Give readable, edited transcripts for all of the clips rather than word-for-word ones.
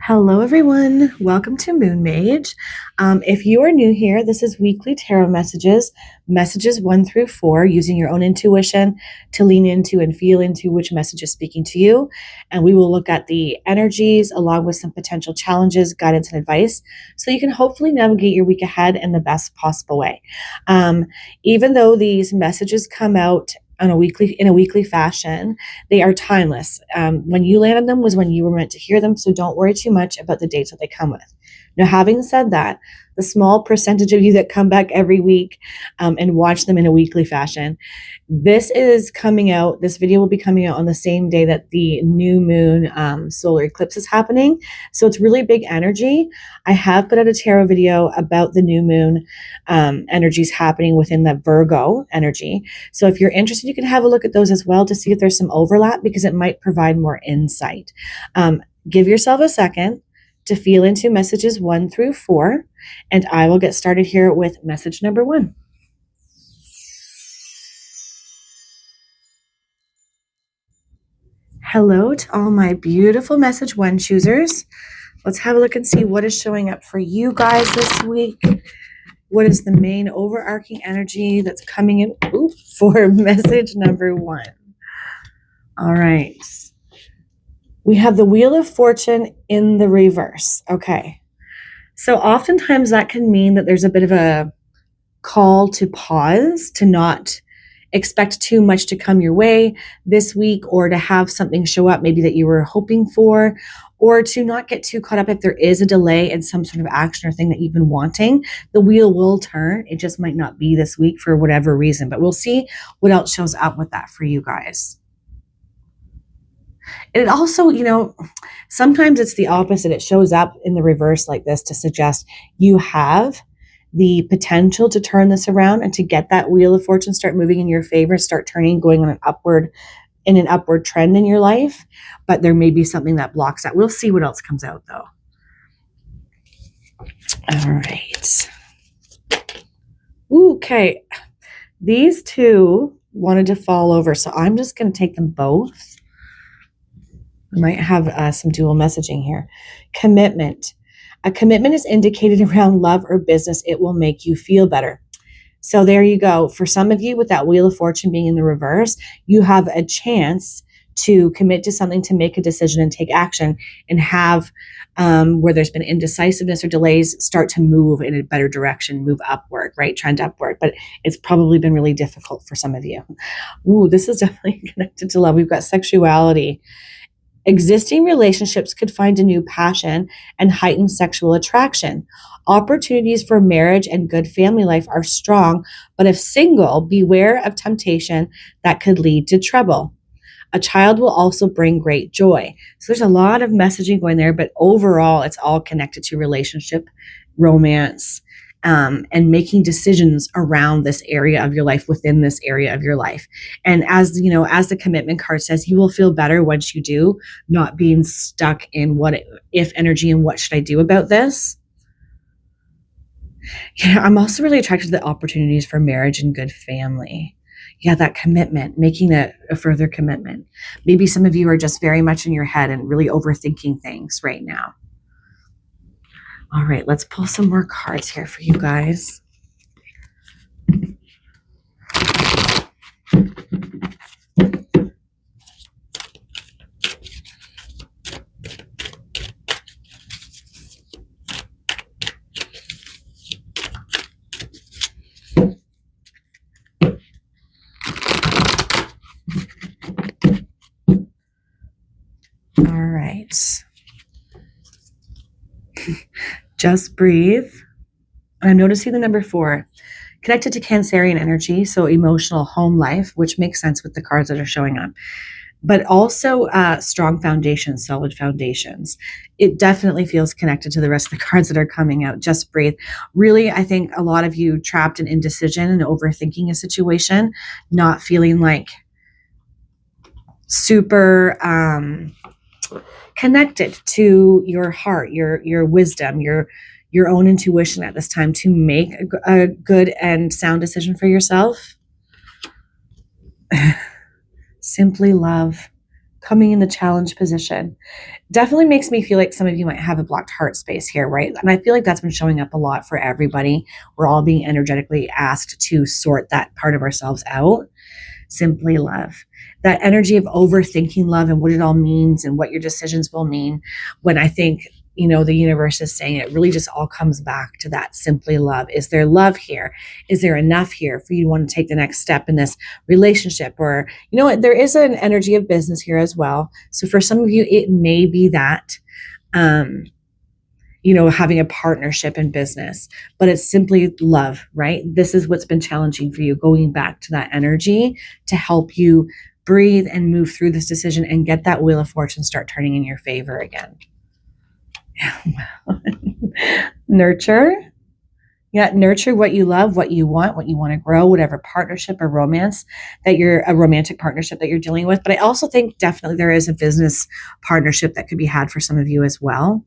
Hello, everyone. Welcome to Moon Mage. If you are new here, this is weekly tarot messages, messages 1 through 4, using your own intuition to lean into and feel into which message is speaking to you. And we will look at the energies along with some potential challenges, guidance, and advice so you can hopefully navigate your week ahead in the best possible way. Even though these messages come out in a weekly fashion, they are timeless. When you land on them was when you were meant to hear them, so don't worry too much about the dates that they come with. Now, having said that, the small percentage of you that come back every week and watch them in a weekly fashion, this video will be coming out on the same day that the new moon solar eclipse is happening. So it's really big energy. I have put out a tarot video about the new moon energies happening within the Virgo energy. So if you're interested, you can have a look at those as well to see if there's some overlap, because it might provide more insight. Give yourself a second to feel into messages 1 through 4, and I will get started here with message number 1. Hello to all my beautiful message 1 choosers. Let's have a look and see what is showing up for you guys this week. What is the main overarching energy that's coming in for message number 1? All right. We have the Wheel of Fortune in the reverse. Okay. So oftentimes that can mean that there's a bit of a call to pause, to not expect too much to come your way this week, or to have something show up maybe that you were hoping for, or to not get too caught up if there is a delay in some sort of action or thing that you've been wanting. The wheel will turn. It just might not be this week for whatever reason, but we'll see what else shows up with that for you guys. It also, sometimes it's the opposite. It shows up in the reverse like this to suggest you have the potential to turn this around and to get that Wheel of Fortune start moving in your favor, start turning, going on an upward trend in your life. But there may be something that blocks that. We'll see what else comes out though. All right. Okay. These two wanted to fall over, so I'm just going to take them both. I might have some dual messaging here. Commitment. A commitment is indicated around love or business. It will make you feel better. So there you go. For some of you, with that Wheel of Fortune being in the reverse, you have a chance to commit to something, to make a decision and take action, and have where there's been indecisiveness or delays, start to move in a better direction, move upward, right? Trend upward. But it's probably been really difficult for some of you. Ooh, this is definitely connected to love. We've got sexuality. Existing relationships could find a new passion and heighten sexual attraction. Opportunities for marriage and good family life are strong, but if single, beware of temptation that could lead to trouble. A child will also bring great joy. So there's a lot of messaging going there, but overall, it's all connected to relationship, romance, and making decisions around this area of your life, within this area of your life. And as the commitment card says, you will feel better once you do, not being stuck in what if energy and what should I do about this. Yeah, I'm also really attracted to the opportunities for marriage and good family. Yeah, that commitment, making a further commitment. Maybe some of you are just very much in your head and really overthinking things right now. All right, let's pull some more cards here for you guys. All right. Just breathe. And I'm noticing the number 4, connected to Cancerian energy, so emotional home life, which makes sense with the cards that are showing up. But also strong foundations, solid foundations. It definitely feels connected to the rest of the cards that are coming out. Just breathe. Really, I think a lot of you trapped in indecision and overthinking a situation, not feeling like super connected to your heart, your wisdom, your own intuition at this time to make a good and sound decision for yourself. Simply love, coming in the challenge position. Definitely makes me feel like some of you might have a blocked heart space here, right? And I feel like that's been showing up a lot for everybody. We're all being energetically asked to sort that part of ourselves out. Simply love. That energy of overthinking love and what it all means and what your decisions will mean, when I think, the universe is saying it really just all comes back to that simply love. Is there love here? Is there enough here for you to want to take the next step in this relationship? Or, there is an energy of business here as well. So for some of you, it may be that, having a partnership in business, but it's simply love, right? This is what's been challenging for you, going back to that energy to help you breathe and move through this decision and get that wheel of fortune start turning in your favor again. Nurture. Yeah, nurture what you love, what you want to grow, whatever partnership or romance a romantic partnership that you're dealing with. But I also think definitely there is a business partnership that could be had for some of you as well.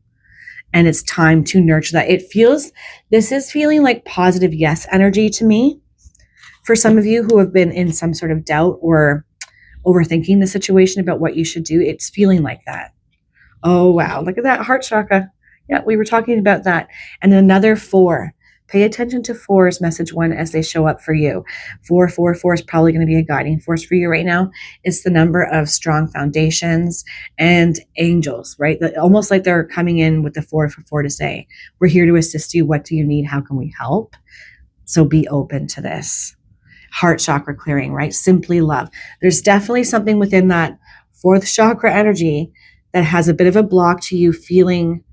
And it's time to nurture that. This is feeling like positive yes energy to me. For some of you who have been in some sort of doubt or overthinking the situation about what you should do, it's feeling like that. Oh, wow. Look at that heart chakra. Yeah, we were talking about that. And another 4. Pay attention to 4's message 1 as they show up for you. 4 is probably going to be a guiding force for you right now. It's the number of strong foundations and angels, right? Almost like they're coming in with the 4 for 4 to say, we're here to assist you. What do you need? How can we help? So be open to this. Heart chakra clearing, right? Simply love. There's definitely something within that 4th chakra energy that has a bit of a block to you feeling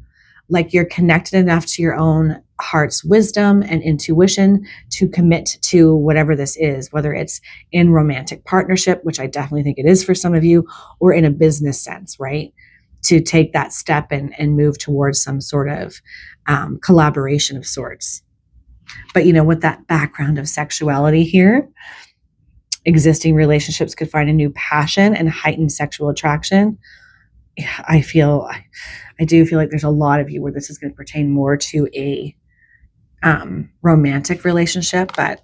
like you're connected enough to your own heart's wisdom and intuition to commit to whatever this is, whether it's in romantic partnership, which I definitely think it is for some of you, or in a business sense, right? To take that step and move towards some sort of collaboration of sorts. But with that background of sexuality here, existing relationships could find a new passion and heightened sexual attraction. I do feel like there's a lot of you where this is going to pertain more to a romantic relationship. But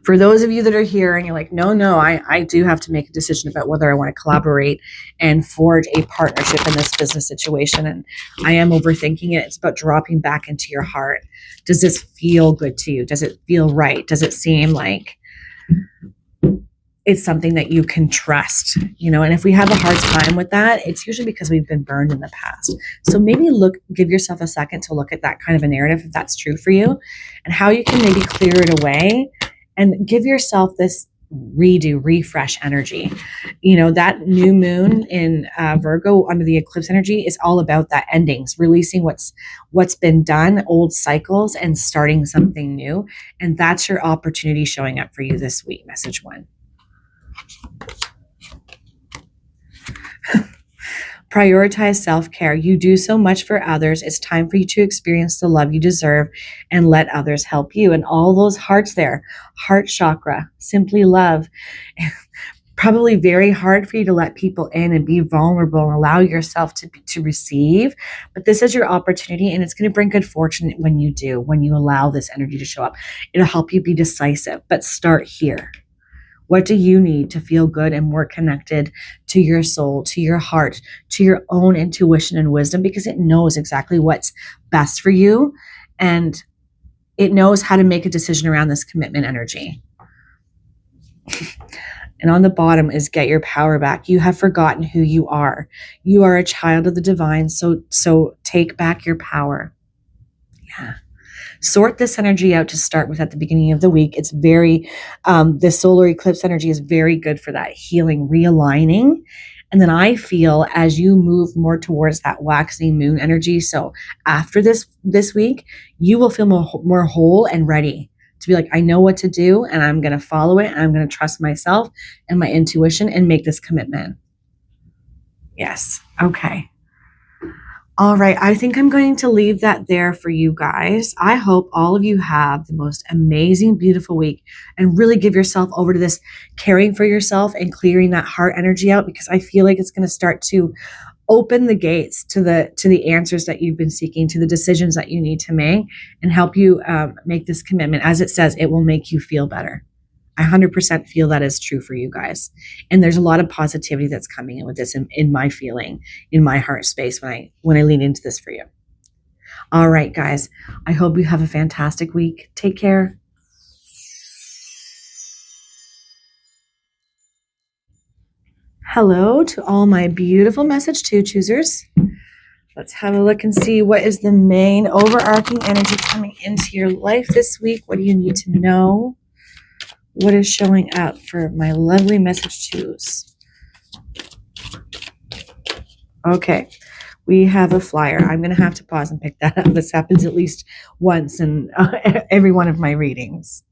for those of you that are here and you're like, no, I do have to make a decision about whether I want to collaborate and forge a partnership in this business situation, and I am overthinking it. It's about dropping back into your heart. Does this feel good to you? Does it feel right? Does it seem like it's something that you can trust, and if we have a hard time with that, it's usually because we've been burned in the past. So maybe give yourself a second to look at that kind of a narrative, if that's true for you, and how you can maybe clear it away and give yourself this refresh energy. That new moon in Virgo under the eclipse energy is all about that endings, releasing what's been done, old cycles, and starting something new. And that's your opportunity showing up for you this week, message 1. Prioritize self-care. You do so much for others. It's time for you to experience the love you deserve and let others help you. And all those hearts there, heart chakra, simply love. Probably very hard for you to let people in and be vulnerable and allow yourself to receive. But this is your opportunity, and it's going to bring good fortune when you allow this energy to show up. It'll help you be decisive, but start here. What do you need to feel good and more connected to your soul, to your heart, to your own intuition and wisdom? Because it knows exactly what's best for you, and it knows how to make a decision around this commitment energy. And on the bottom is get your power back. You have forgotten who you are. You are a child of the divine, so take back your power. Yeah. Sort this energy out to start with at the beginning of the week. It's very, the solar eclipse energy is very good for that healing, realigning. And then I feel as you move more towards that waxing moon energy, so after this week, you will feel more whole and ready to be like, I know what to do, and I'm going to follow it, and I'm going to trust myself and my intuition and make this commitment. Yes. Okay. All right, I think I'm going to leave that there for you guys. I hope all of you have the most amazing, beautiful week, and really give yourself over to this caring for yourself and clearing that heart energy out, because I feel like it's going to start to open the gates to the answers that you've been seeking, to the decisions that you need to make, and help you make this commitment. As it says, it will make you feel better. I 100% feel that is true for you guys. And there's a lot of positivity that's coming in with this in my feeling, in my heart space when I lean into this for you. All right, guys, I hope you have a fantastic week. Take care. Hello to all my beautiful message 2 choosers. Let's have a look and see what is the main overarching energy coming into your life this week. What do you need to know? What is showing up for my lovely message 2s? Okay, we have a flyer. I'm going to have to pause and pick that up. This happens at least once in every one of my readings.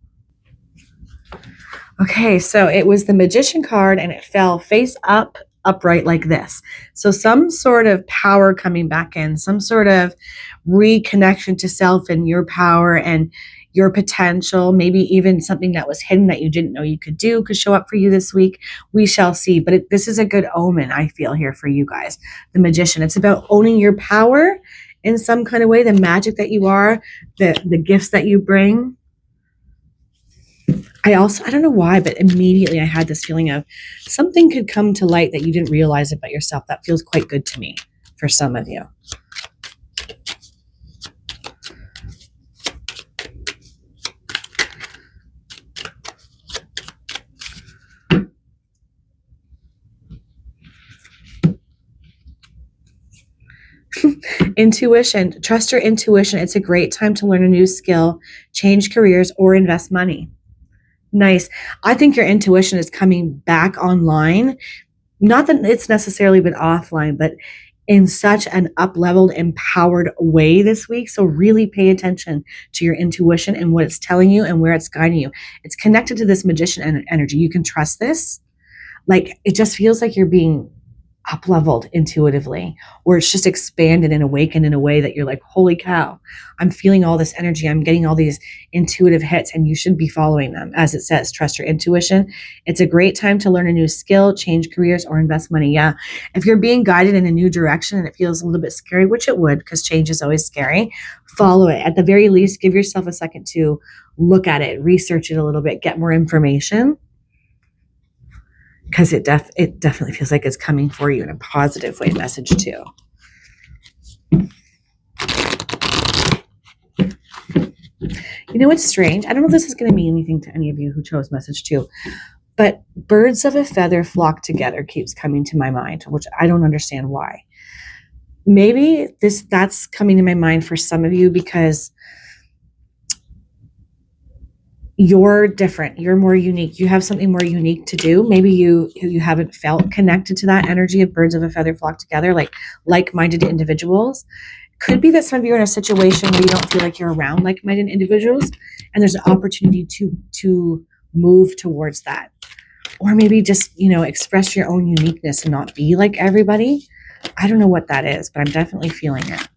Okay, so it was the Magician card and it fell face up, upright like this. So some sort of power coming back in, some sort of reconnection to self and your power and your potential, maybe even something that was hidden that you didn't know you could do could show up for you this week. We shall see. But this is a good omen, I feel, here for you guys. The Magician. It's about owning your power in some kind of way, the magic that you are, the gifts that you bring. I don't know why, but immediately I had this feeling of something could come to light that you didn't realize about yourself. That feels quite good to me for some of you. Intuition. Trust your intuition. It's a great time to learn a new skill, change careers, or invest money. Nice. I think your intuition is coming back online. Not that it's necessarily been offline, but in such an up-leveled, empowered way this week. So really pay attention to your intuition and what it's telling you and where it's guiding you. It's connected to this Magician energy. You can trust this. Like, it just feels like you're being up-leveled intuitively, or it's just expanded and awakened in a way that you're like, holy cow, I'm feeling all this energy. I'm getting all these intuitive hits, and you should be following them. As it says, trust your intuition. It's a great time to learn a new skill, change careers, or invest money. Yeah. If you're being guided in a new direction and it feels a little bit scary, which it would, because change is always scary, follow it. At the very least, give yourself a second to look at it, research it a little bit, get more information. Because it definitely feels like it's coming for you in a positive way. Message 2. You know what's strange? I don't know if this is going to mean anything to any of you who chose message 2, but birds of a feather flock together keeps coming to my mind, which I don't understand why. Maybe that's coming to my mind for some of you because you're different. You're more unique. You have something more unique to do. Maybe you haven't felt connected to that energy of birds of a feather flock together, like-minded individuals. Could be that some of you are in a situation where you don't feel like you're around like-minded individuals, and there's an opportunity to move towards that. Or maybe just, express your own uniqueness and not be like everybody. I don't know what that is, but I'm definitely feeling it.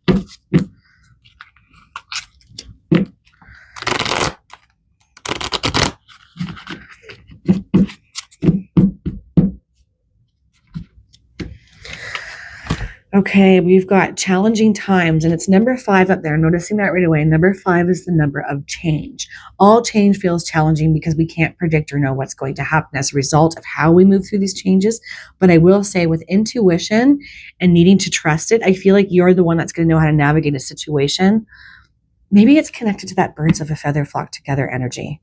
Okay, we've got challenging times, and it's number 5 up there. Noticing that right away. Number 5 is the number of change. All change feels challenging because we can't predict or know what's going to happen as a result of how we move through these changes. But I will say, with intuition and needing to trust it, I feel like you're the one that's going to know how to navigate a situation. Maybe it's connected to that birds of a feather flock together energy.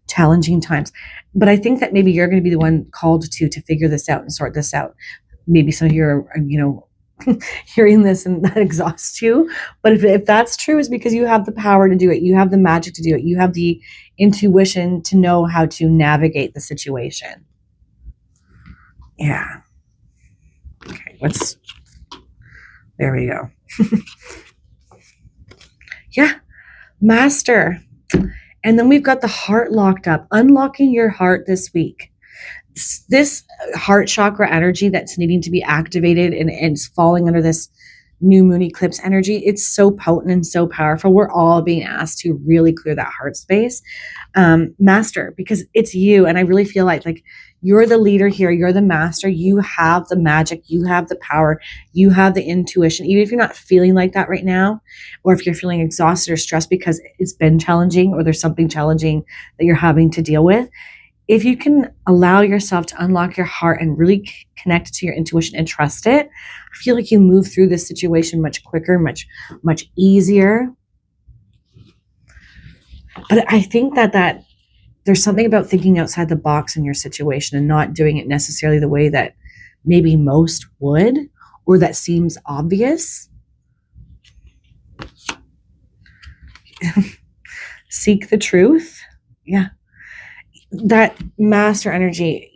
Challenging times. But I think that maybe you're going to be the one called to figure this out and sort this out. Maybe some of you are, hearing this and that exhausts you. But if that's true, it's because you have the power to do it. You have the magic to do it. You have the intuition to know how to navigate the situation. Yeah. Okay, there we go. Yeah. Master. And then we've got the heart locked up, unlocking your heart this week. This heart chakra energy that's needing to be activated and it's falling under this new moon eclipse energy. It's so potent and so powerful. We're all being asked to really clear that heart space. Master, because it's you. And I really feel like you're the leader here. You're the master. You have the magic. You have the power. You have the intuition. Even if you're not feeling like that right now, or if you're feeling exhausted or stressed because it's been challenging or there's something challenging that you're having to deal with, if you can allow yourself to unlock your heart and really connect to your intuition and trust it, I feel like you move through this situation much quicker, much easier. But I think that there's something about thinking outside the box in your situation and not doing it necessarily the way that maybe most would, or that seems obvious. Seek the truth. Yeah. That master energy,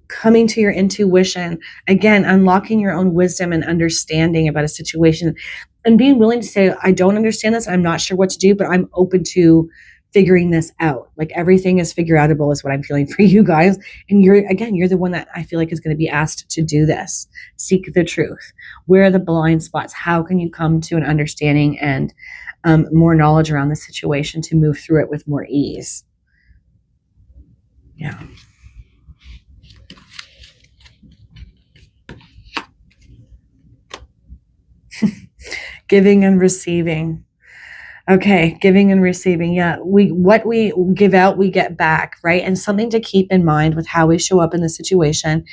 coming to your intuition, again, unlocking your own wisdom and understanding about a situation, and being willing to say, I don't understand this. I'm not sure what to do, but I'm open to figuring this out. Like, everything is figure outable is what I'm feeling for you guys. And you're the one that I feel like is going to be asked to do this. Seek the truth. Where are the blind spots? How can you come to an understanding and more knowledge around the situation to move through it with more ease? Yeah. Giving and receiving. Okay, giving and receiving. Yeah, what we give out, we get back, right? And something to keep in mind with how we show up in the situation.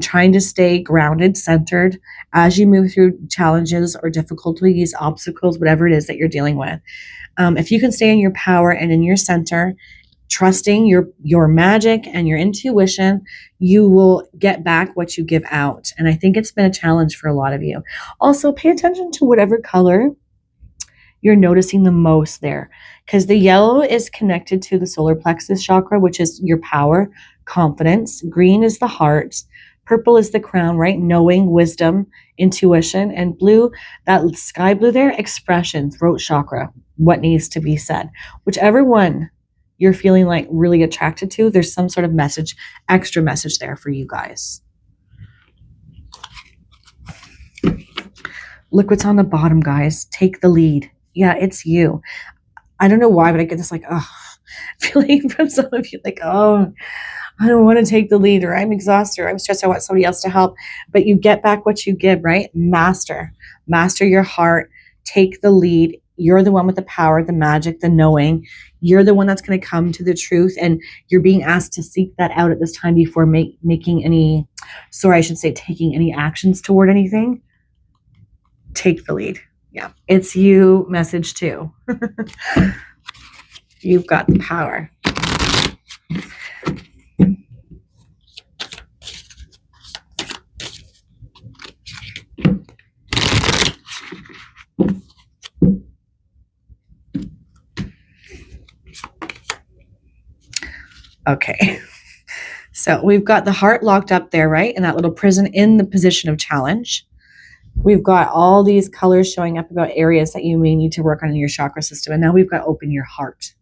Trying to stay grounded, centered as you move through challenges or difficulties, obstacles, whatever it is that you're dealing with. If you can stay in your power and in your center, trusting your magic and your intuition, you will get back what you give out. And I think it's been a challenge for a lot of you. Also, pay attention to whatever color you're noticing the most there, because the yellow is connected to the solar plexus chakra, which is your power, confidence. Green is the heart. Purple is the crown, right? Knowing, wisdom, intuition. And blue, that sky blue there, expression, throat chakra, what needs to be said. Whichever one you're feeling like really attracted to, there's some sort of message, extra message there for you guys. Look what's on the bottom, guys. Take the lead. Yeah, it's you. I don't know why, but I get this feeling from some of you, like, oh, I don't want to take the lead, or I'm exhausted, or I'm stressed, I want somebody else to help. But you get back what you give, right? Master your heart. Take the lead. You're the one with the power, the magic, the knowing. You're the one that's going to come to the truth, and you're being asked to seek that out at this time before taking any actions toward anything. Take the lead. Yeah, it's you, message 2. You've got the power. Okay, so we've got the heart locked up there, right? In that little prison in the position of challenge. We've got all these colors showing up about areas that you may need to work on in your chakra system. And now we've got open your heart.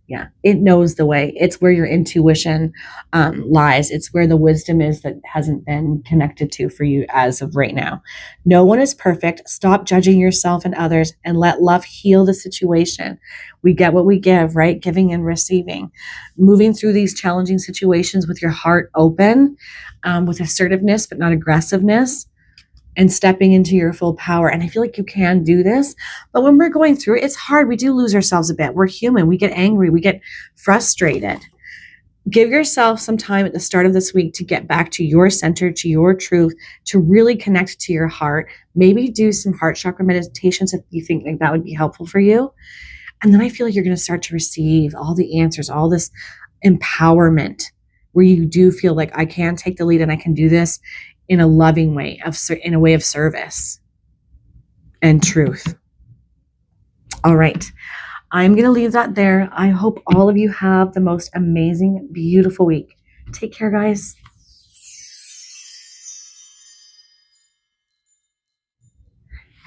Yeah, it knows the way. It's where your intuition lies. It's where the wisdom is that hasn't been connected to for you as of right now. No one is perfect. Stop judging yourself and others and let love heal the situation. We get what we give, right? Giving and receiving. Moving through these challenging situations with your heart open, with assertiveness, but not aggressiveness, and stepping into your full power. And I feel like you can do this, but when we're going through it, it's hard. We do lose ourselves a bit. We're human. We get angry. We get frustrated. Give yourself some time at the start of this week to get back to your center, to your truth, to really connect to your heart. Maybe do some heart chakra meditations if you think like that would be helpful for you. And then I feel like you're going to start to receive all the answers, all this empowerment, where you do feel like I can take the lead and I can do this in a loving way, in a way of service and truth. All right. I'm going to leave that there. I hope all of you have the most amazing, beautiful week. Take care, guys.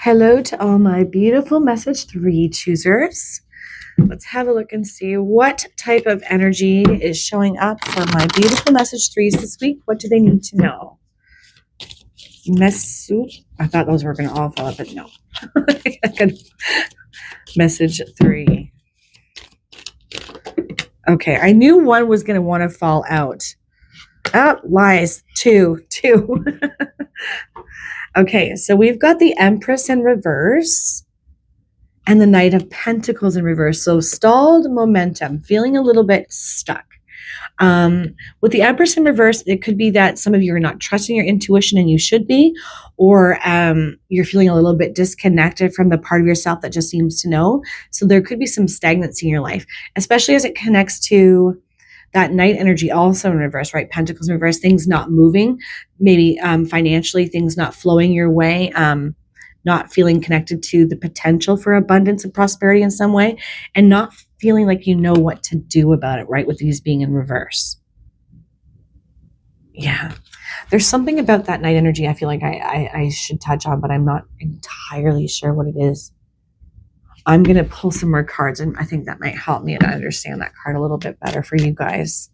Hello to all my beautiful message 3 choosers. Let's have a look and see what type of energy is showing up for my beautiful message 3s this week. What do they need to know? I thought those were going to all fall out, but no. Message 3. Okay, I knew one was going to want to fall out. Oh, lies. 2. Okay, so we've got the Empress in reverse and the Knight of Pentacles in reverse. So stalled momentum, feeling a little bit stuck. With the Empress in reverse, it could be that some of you are not trusting your intuition and you should be, or you're feeling a little bit disconnected from the part of yourself that just seems to know. So there could be some stagnancy in your life, especially as it connects to that Knight energy also in reverse, right? Pentacles in reverse, things not moving, maybe financially, things not flowing your way, not feeling connected to the potential for abundance and prosperity in some way, and not feeling like you know what to do about it, right? With these being in reverse. Yeah. There's something about that Knight energy I feel like I should touch on, but I'm not entirely sure what it is. I'm going to pull some more cards, and I think that might help me to understand that card a little bit better for you guys.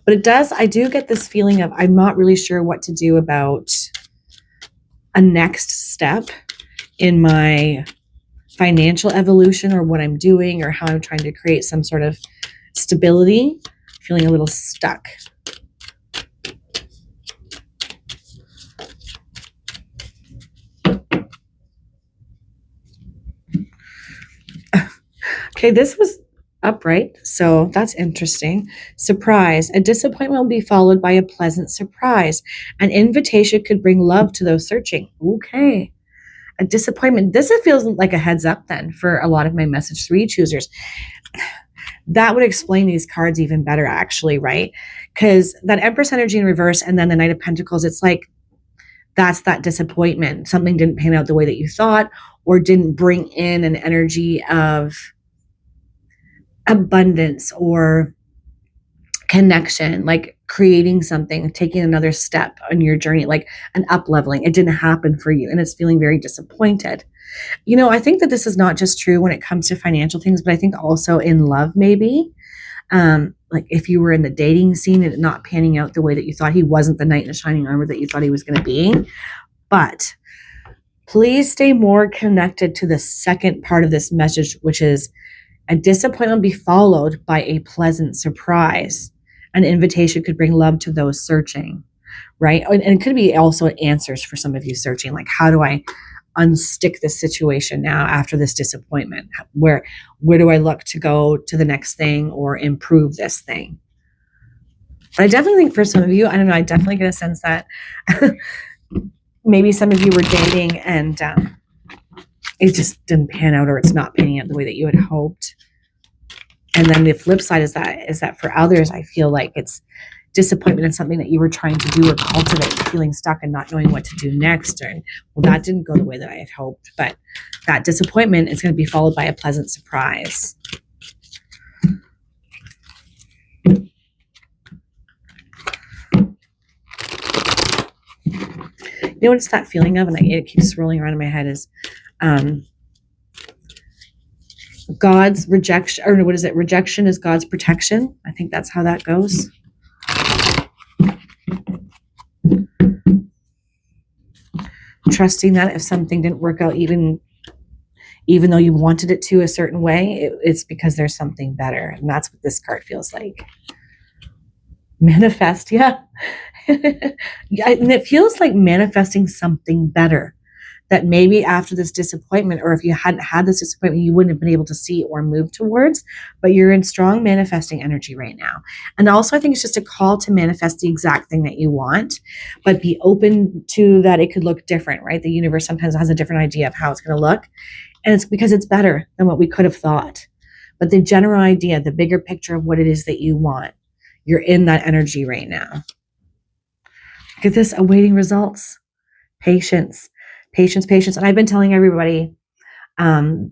But I do get this feeling of I'm not really sure what to do about a next step in my financial evolution, or what I'm doing, or how I'm trying to create some sort of stability, feeling a little stuck. Okay, this was upright, so that's interesting. Surprise. A disappointment will be followed by a pleasant surprise. An invitation could bring love to those searching. Okay. A disappointment. This feels like a heads up then for a lot of my message 3 choosers. That would explain these cards even better, actually, right? Because that Empress energy in reverse and then the Knight of Pentacles, it's like that's that disappointment. Something didn't pan out the way that you thought, or didn't bring in an energy of abundance or connection, like creating something, taking another step on your journey, like an up leveling. It didn't happen for you, and it's feeling very disappointed. You know, I think that this is not just true when it comes to financial things, but I think also in love, maybe. Like if you were in the dating scene and it not panning out the way that you thought, he wasn't the knight in the shining armor that you thought he was going to be. But please stay more connected to the second part of this message, which is a disappointment will be followed by a pleasant surprise. An invitation could bring love to those searching, right? And it could be also answers for some of you searching, like, how do I unstick this situation now after this disappointment? Where do I look to go to the next thing or improve this thing? But I definitely think for some of you, I don't know, I definitely get a sense that maybe some of you were dating and it just didn't pan out, or it's not panning out the way that you had hoped. And then the flip side is that for others, I feel like it's disappointment in something that you were trying to do or cultivate, feeling stuck and not knowing what to do next. And well, that didn't go the way that I had hoped. But that disappointment is going to be followed by a pleasant surprise. You know what it's that feeling of, and it keeps swirling around in my head, is God's rejection, or what is it? Rejection is God's protection. I think that's how that goes. Trusting that if something didn't work out, even though you wanted it to a certain way, it's because there's something better. And that's what this card feels like. Manifest, yeah. Yeah, and it feels like manifesting something better, that maybe after this disappointment, or if you hadn't had this disappointment, you wouldn't have been able to see or move towards, but you're in strong manifesting energy right now. And also, I think it's just a call to manifest the exact thing that you want, but be open to that it could look different, right? The universe sometimes has a different idea of how it's going to look, and it's because it's better than what we could have thought. But the general idea, the bigger picture of what it is that you want, you're in that energy right now. Look at this, awaiting results, patience. Patience. And I've been telling everybody,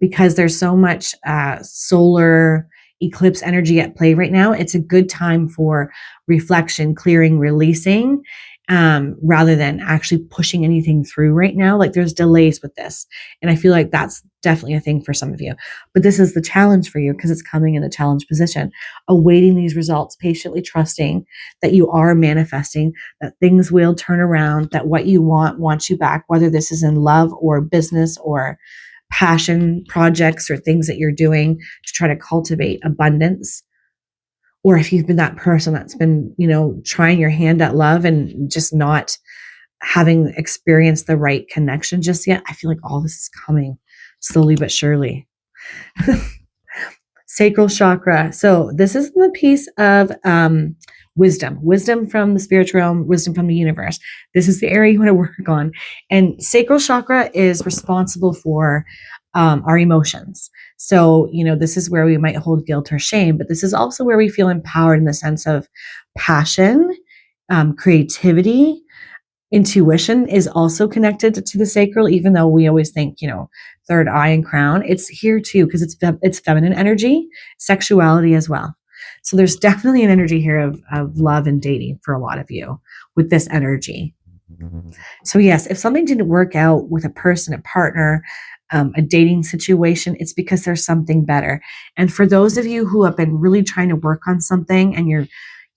because there's so much solar eclipse energy at play right now, it's a good time for reflection, clearing, releasing, rather than actually pushing anything through right now. Like there's delays with this. And I feel like that's definitely a thing for some of you. But this is the challenge for you because it's coming in a challenge position, awaiting these results, patiently trusting that you are manifesting, that things will turn around, that what you want wants you back, whether this is in love or business or passion projects or things that you're doing to try to cultivate abundance. Or if you've been that person that's been, trying your hand at love and just not having experienced the right connection just yet, I feel like all this is coming slowly but surely. Sacral chakra. So this is the piece of wisdom from the spiritual realm, wisdom from the universe. This is the area you want to work on. And sacral chakra is responsible for our emotions. So, this is where we might hold guilt or shame, but this is also where we feel empowered in the sense of passion, creativity. Intuition is also connected to the sacral, even though we always think, third eye and crown. It's here too, because it's feminine energy, sexuality as well. So there's definitely an energy here of love and dating for a lot of you with this energy. So yes, if something didn't work out with a person, a partner, a dating situation, it's because there's something better. And for those of you who have been really trying to work on something and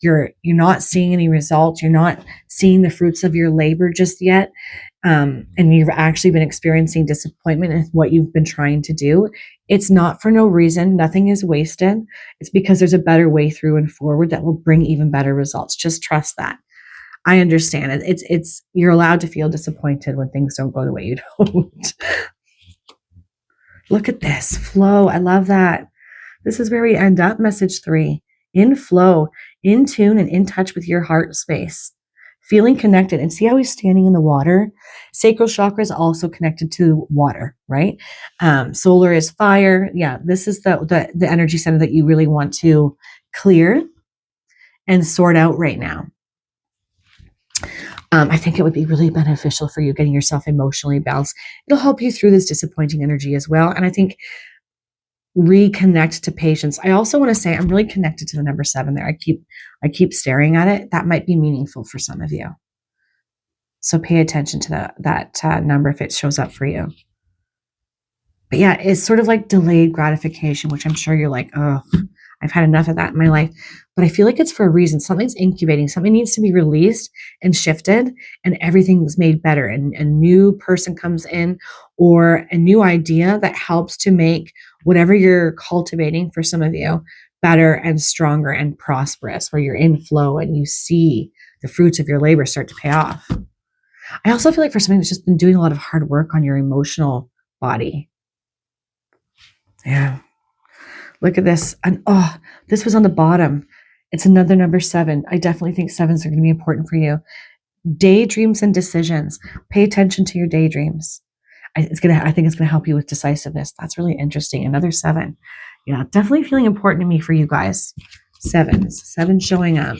you're not seeing any results, you're not seeing the fruits of your labor just yet, and you've actually been experiencing disappointment in what you've been trying to do, it's not for no reason. Nothing is wasted. It's because there's a better way through and forward that will bring even better results. Just trust that. I understand it. It's you're allowed to feel disappointed when things don't go the way you don't. Look at this flow. I love that. This is where we end up. Message 3. In flow, in tune, and in touch with your heart space. Feeling connected. And see how he's standing in the water? Sacral chakra is also connected to water, right? Solar is fire. Yeah, this is the energy center that you really want to clear and sort out right now. I think it would be really beneficial for you getting yourself emotionally balanced. It'll help you through this disappointing energy as well. And I think reconnect to patience. I also want to say I'm really connected to the number 7 there. I keep staring at it. That might be meaningful for some of you. So pay attention to that number if it shows up for you. But yeah, it's sort of like delayed gratification, which I'm sure you're like, oh, I've had enough of that in my life. But I feel like it's for a reason. Something's incubating. Something needs to be released and shifted, and everything's made better. And a new person comes in, or a new idea that helps to make whatever you're cultivating for some of you better and stronger and prosperous, where you're in flow and you see the fruits of your labor start to pay off. I also feel like for somebody who's just been doing a lot of hard work on your emotional body. Yeah. Look at this. And this was on the bottom. It's another number 7. I definitely think 7s are going to be important for you. Daydreams and decisions. Pay attention to your daydreams. I think it's going to help you with decisiveness. That's really interesting. Another 7. Yeah, definitely feeling important to me for you guys. 7s. 7 showing up.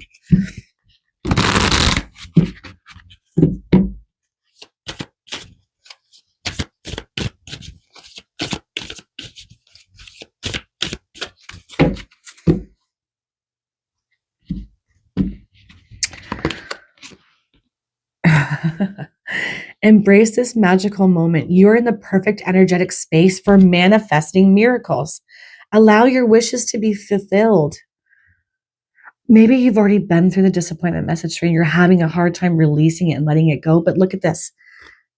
Embrace this magical moment. You're in the perfect energetic space for manifesting miracles. Allow your wishes to be fulfilled. Maybe you've already been through the disappointment message and you're having a hard time releasing it and letting it go. But look at this.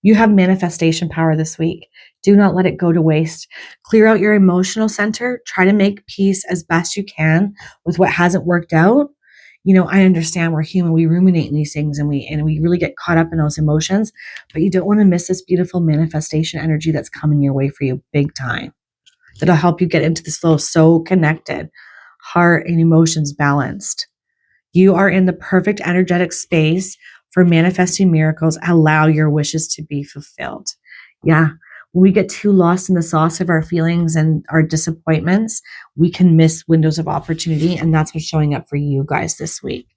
You have manifestation power this week. Do not let it go to waste. Clear out your emotional center. Try to make peace as best you can with what hasn't worked out. I understand we're human. We ruminate in these things and we really get caught up in those emotions, but you don't want to miss this beautiful manifestation energy that's coming your way for you big time. That'll help you get into this flow so connected, heart and emotions balanced. You are in the perfect energetic space for manifesting miracles. Allow your wishes to be fulfilled. Yeah. When we get too lost in the sauce of our feelings and our disappointments, we can miss windows of opportunity. And that's what's showing up for you guys this week.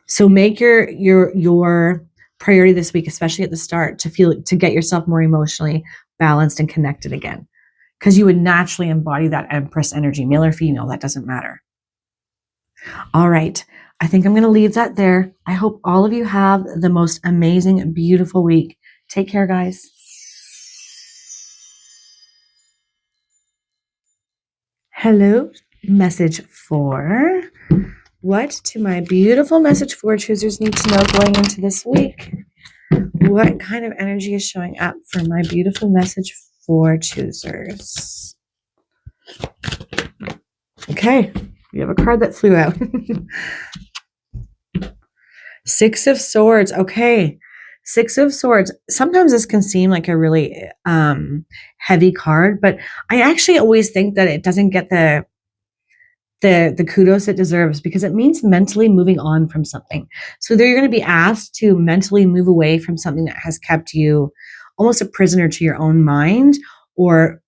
So make your priority this week, especially at the start, to get yourself more emotionally balanced and connected again. Because you would naturally embody that Empress energy, male or female, that doesn't matter. All right. I think I'm going to leave that there. I hope all of you have the most amazing, beautiful week. Take care, guys. Hello, message 4. What do my beautiful message 4 choosers need to know going into this week? What kind of energy is showing up for my beautiful message 4 choosers? Okay, we have a card that flew out. 6 of Swords. Okay, Six of Swords. Sometimes this can seem like a really heavy card, but I actually always think that it doesn't get the kudos it deserves, because it means mentally moving on from something. So you're going to be asked to mentally move away from something that has kept you almost a prisoner to your own mind, or,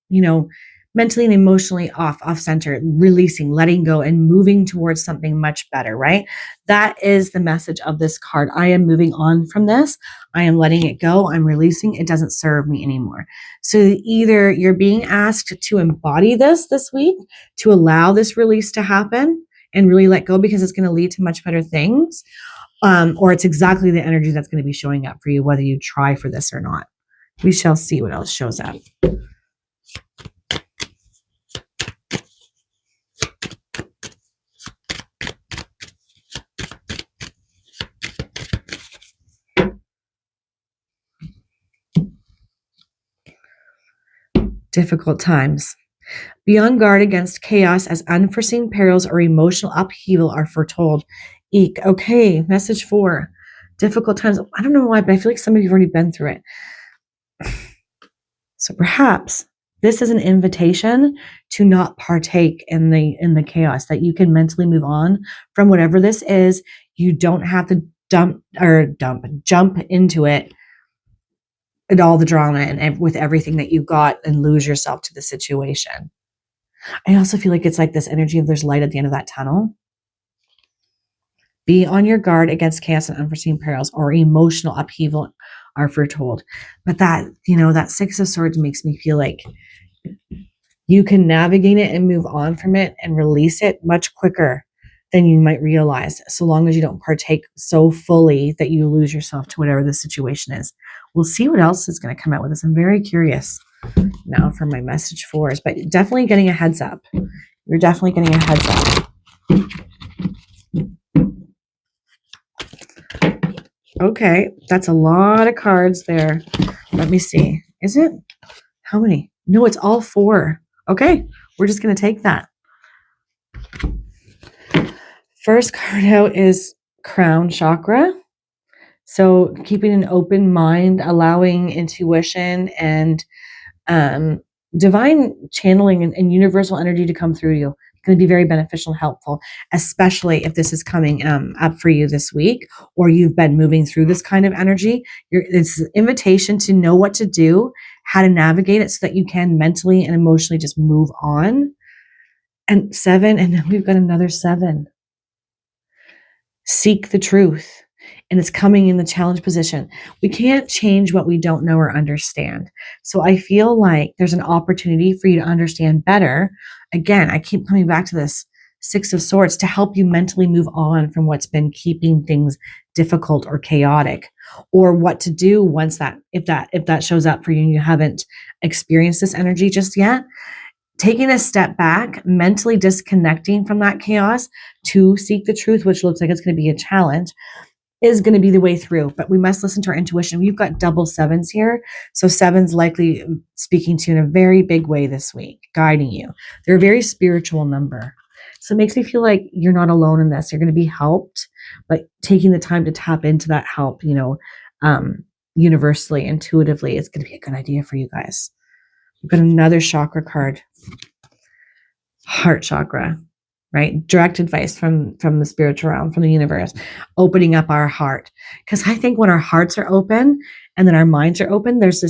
mentally and emotionally off center, releasing, letting go, and moving towards something much better, right? That is the message of this card. I am moving on from this. I am letting it go. I'm releasing. It doesn't serve me anymore. So either you're being asked to embody this week, to allow this release to happen and really let go, because it's going to lead to much better things. Or it's exactly the energy that's going to be showing up for you, whether you try for this or not. We shall see what else shows up. Difficult times. Be on guard against chaos, as unforeseen perils or emotional upheaval are foretold. Eek. Okay, message 4. Difficult times. I don't know why, but I feel like some of you have already been through it. So perhaps this is an invitation to not partake in the chaos, that you can mentally move on from whatever this is. You don't have to jump into it and all the drama and with everything that you got, and lose yourself to the situation. I also feel like it's like this energy of there's light at the end of that tunnel. Be on your guard against chaos and unforeseen perils or emotional upheaval are foretold. But that, that Six of Swords makes me feel like you can navigate it and move on from it and release it much quicker than you might realize, so long as you don't partake so fully that you lose yourself to whatever the situation is. We'll see what else is going to come out with this. I'm very curious now for my message 4s, but definitely getting a heads up. You're definitely getting a heads up. Okay, that's a lot of cards there. Let me see. Is it? How many? No, it's all 4. Okay, we're just going to take that. First card out is Crown Chakra. So keeping an open mind, allowing intuition and divine channeling and universal energy to come through you. It's going to be very beneficial and helpful, especially if this is coming up for you this week, or you've been moving through this kind of energy. It's an invitation to know what to do, how to navigate it, so that you can mentally and emotionally just move on. And 7, and then we've got another 7. Seek the truth. And it's coming in the challenge position. We can't change what we don't know or understand. So I feel like there's an opportunity for you to understand better. Again, I keep coming back to this Six of Swords, to help you mentally move on from what's been keeping things difficult or chaotic, or what to do once if that shows up for you and you haven't experienced this energy just yet. Taking a step back, mentally disconnecting from that chaos to seek the truth, which looks like it's going to be a challenge, is going to be the way through. But we must listen to our intuition. We've got double 7s here. So 7's likely speaking to you in a very big way this week, guiding you. They're a very spiritual number. So it makes me feel like you're not alone in this. You're going to be helped, but taking the time to tap into that help, universally, intuitively, it's going to be a good idea for you guys. We've got another chakra card. Heart chakra, right? Direct advice from the spiritual realm, from the universe, opening up our heart. Because I think when our hearts are open and then our minds are open, there's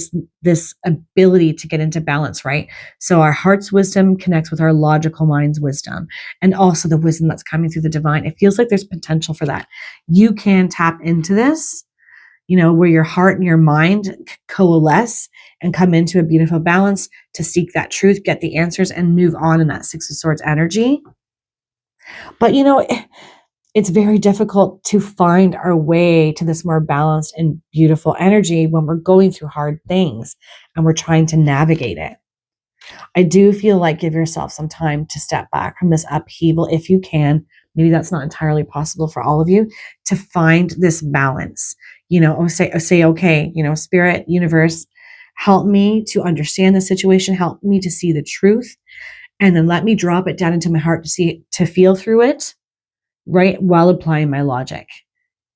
this ability to get into balance, right? So our heart's wisdom connects with our logical mind's wisdom, and also the wisdom that's coming through the divine. It feels like there's potential for that. You can tap into this, where your heart and your mind coalesce and come into a beautiful balance to seek that truth, get the answers, and move on in that Six of Swords energy. But, it's very difficult to find our way to this more balanced and beautiful energy when we're going through hard things and we're trying to navigate it. I do feel like give yourself some time to step back from this upheaval if you can. Maybe that's not entirely possible for all of you, to find this balance. Say, okay, Spirit, universe, help me to understand the situation, help me to see the truth, and then let me drop it down into my heart to feel through it, right, while applying my logic.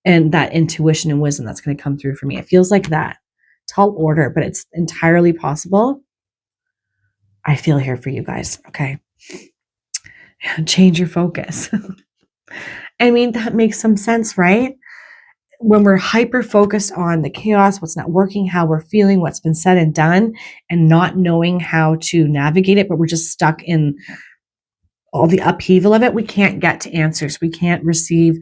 and that intuition and wisdom that's going to come through for me. It feels like that. Tall order, but it's entirely possible. I feel here for you guys. Okay. Change your focus. I mean, that makes some sense, right? When we're hyper focused on the chaos, what's not working, how we're feeling, what's been said and done, and not knowing how to navigate it, but we're just stuck in all the upheaval of it, we can't get to answers. We can't receive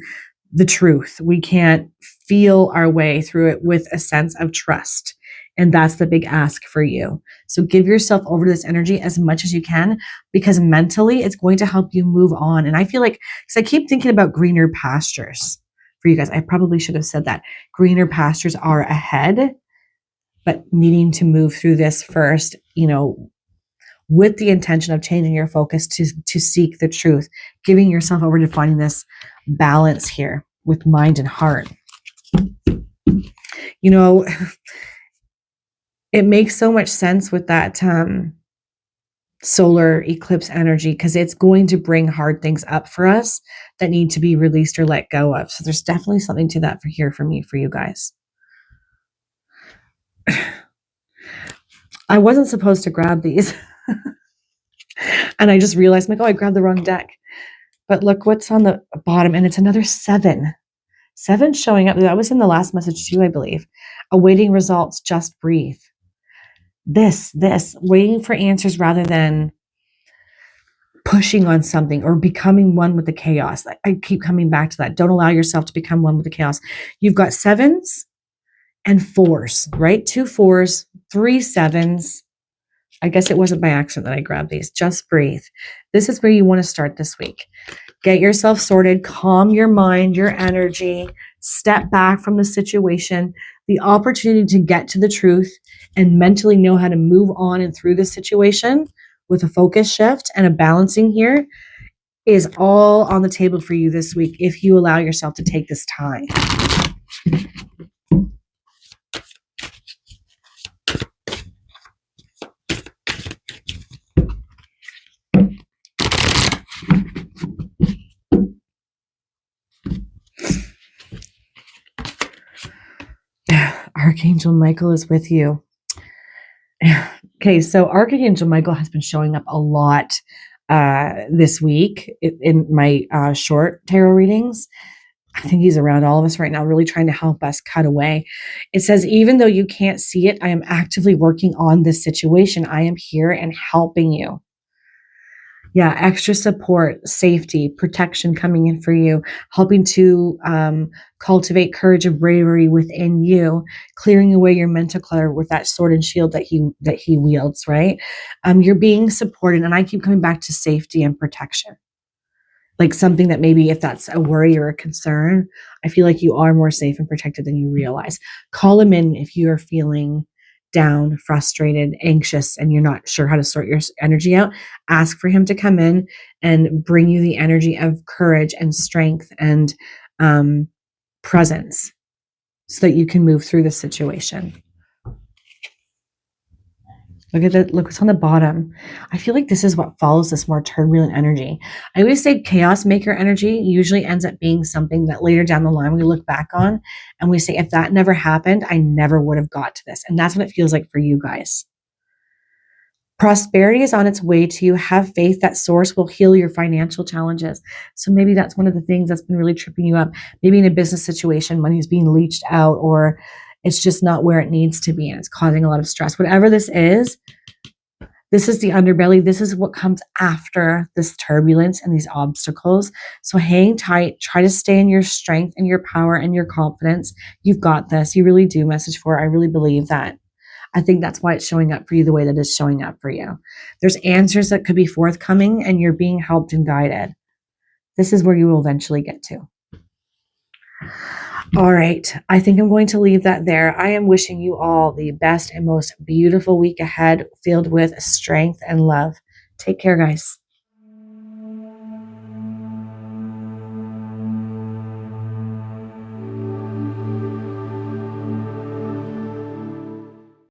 the truth. We can't feel our way through it with a sense of trust. And that's the big ask for you. So give yourself over to this energy as much as you can, because mentally it's going to help you move on. And I feel like, because I keep thinking about greener pastures for you guys. I probably should have said that. Greener pastures are ahead, but needing to move through this first, with the intention of changing your focus to seek the truth, giving yourself over to finding this balance here with mind and heart. It makes so much sense with that solar eclipse energy, because it's going to bring hard things up for us that need to be released or let go of. So there's definitely something to that for me, for you guys. I wasn't supposed to grab these. And I just realized, I grabbed the wrong deck. But look what's on the bottom, and it's another 7. 7 showing up. That was in the last message too, I believe. Awaiting results, just breathe. This, waiting for answers rather than pushing on something or becoming one with the chaos. I keep coming back to that. Don't allow yourself to become one with the chaos. You've got 7s and 4s, right? 2 4s, 3 7s. I guess it wasn't by accident that I grabbed these. Just breathe. This is where you want to start this week. Get yourself sorted, calm your mind, your energy, step back from the situation, the opportunity to get to the truth and mentally know how to move on and through this situation with a focus shift and a balancing here is all on the table for you this week if you allow yourself to take this time. Archangel Michael is with you. Okay, so Archangel Michael has been showing up a lot this week in my short tarot readings. I think he's around all of us right now, really trying to help us cut away. It says, even though you can't see it, I am actively working on this situation. I am here and helping you. Yeah, extra support, safety, protection coming in for you, helping to cultivate courage and bravery within you, clearing away your mental clutter with that sword and shield that he wields, right? You're being supported, and I keep coming back to safety and protection. Like something that maybe if that's a worry or a concern, I feel like you are more safe and protected than you realize. Call him in if you are feeling down, frustrated, anxious, and you're not sure how to sort your energy out. Ask for him to come in and bring you the energy of courage and strength and presence so that you can move through the situation. Look at that. Look what's on the bottom. I feel like this is what follows this more turbulent energy. I always say chaos maker energy usually ends up being something that later down the line we look back on and we say, if that never happened, I never would have got to this. And that's what it feels like for you guys. Prosperity is on its way to you. Have faith that source will heal your financial challenges. So maybe that's one of the things that's been really tripping you up. Maybe in a business situation, money is being leached out, or it's just not where it needs to be and it's causing a lot of stress. Whatever this is the underbelly. This is what comes after this turbulence and these obstacles. So hang tight. Try to stay in your strength and your power and your confidence. You've got this. You really do, message 4. I really believe that. I think that's why it's showing up for you the way that it's showing up for you. There's answers that could be forthcoming and you're being helped and guided. This is where you will eventually get to. All right. I think I'm going to leave that there. I am wishing you all the best and most beautiful week ahead, filled with strength and love. Take care, guys.